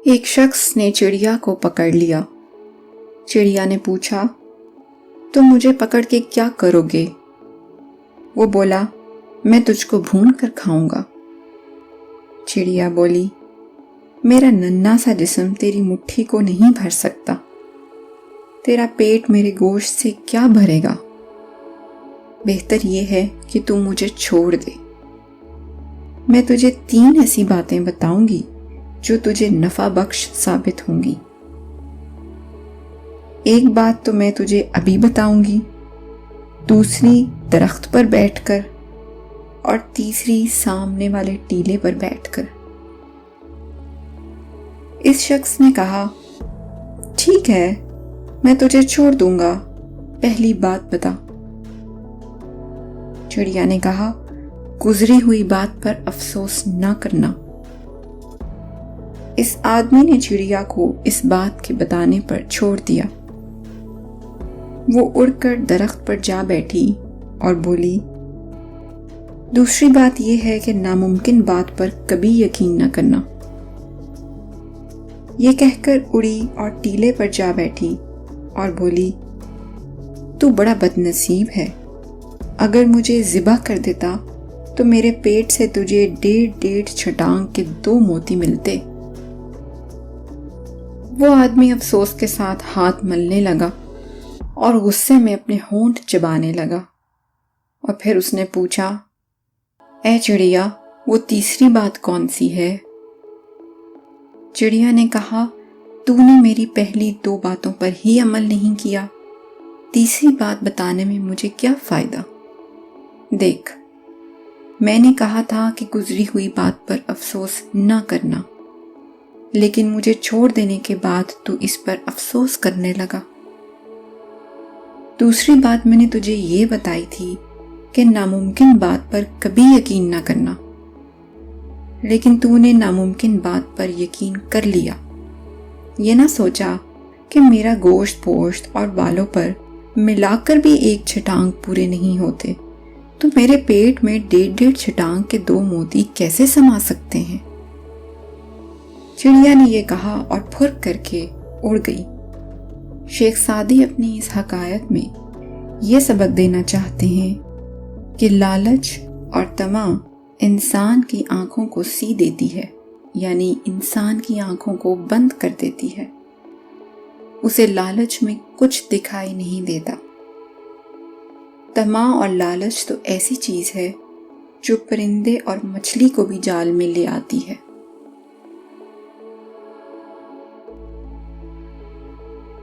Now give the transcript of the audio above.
ایک شخص نے چڑیا کو پکڑ لیا۔ چڑیا نے پوچھا، تم مجھے پکڑ کے کیا کرو گے؟ وہ بولا، میں تجھ کو بھون کر کھاؤں گا۔ چڑیا بولی، میرا ننھا سا جسم تیری مٹھی کو نہیں بھر سکتا، تیرا پیٹ میرے گوشت سے کیا بھرے گا؟ بہتر یہ ہے کہ تم مجھے چھوڑ دے۔ میں تجھے 3 ایسی باتیں بتاؤں گی جو تجھے نفع بخش ثابت ہوں گی۔ ایک بات تو میں تجھے ابھی بتاؤں گی، دوسری درخت پر بیٹھ کر، اور تیسری سامنے والے ٹیلے پر بیٹھ کر۔ اس شخص نے کہا، ٹھیک ہے، میں تجھے چھوڑ دوں گا، پہلی بات بتا۔ چڑیا نے کہا، گزری ہوئی بات پر افسوس نہ کرنا۔ اس آدمی نے چڑیا کو اس بات کے بتانے پر چھوڑ دیا۔ وہ اڑ کر درخت پر جا بیٹھی اور بولی، دوسری بات یہ ہے کہ ناممکن بات پر کبھی یقین نہ کرنا۔ یہ کہہ کر اڑی اور ٹیلے پر جا بیٹھی اور بولی، تو بڑا بد نصیب ہے، اگر مجھے ذبح کر دیتا تو میرے پیٹ سے تجھے 1.5 چھٹانگ کے 2 موتی ملتے۔ وہ آدمی افسوس کے ساتھ ہاتھ ملنے لگا اور غصے میں اپنے ہونٹ چبانے لگا، اور پھر اس نے پوچھا، اے چڑیا، وہ تیسری بات کون سی ہے؟ چڑیا نے کہا، تو نے میری پہلی 2 باتوں پر ہی عمل نہیں کیا، تیسری بات بتانے میں مجھے کیا فائدہ؟ دیکھ، میں نے کہا تھا کہ گزری ہوئی بات پر افسوس نہ کرنا، لیکن مجھے چھوڑ دینے کے بعد تو اس پر افسوس کرنے لگا۔ دوسری بات میں نے تجھے یہ بتائی تھی کہ ناممکن بات پر کبھی یقین نہ کرنا، لیکن تو نے ناممکن بات پر یقین کر لیا۔ یہ نہ سوچا کہ میرا گوشت پوشت اور بالوں پر ملا کر بھی 1 چھٹانگ پورے نہیں ہوتے، تو میرے پیٹ میں 1.5 چھٹانگ کے 2 موتی کیسے سما سکتے ہیں؟ چڑیا نے یہ کہا اور پھر کر کے اڑ گئی۔ شیخ سعدی اپنی اس حکایت میں یہ سبق دینا چاہتے ہیں کہ لالچ اور طمع انسان کی آنکھوں کو سی دیتی ہے، یعنی انسان کی آنکھوں کو بند کر دیتی ہے۔ اسے لالچ میں کچھ دکھائی نہیں دیتا۔ طمع اور لالچ تو ایسی چیز ہے جو پرندے اور مچھلی کو بھی جال میں لے آتی ہے۔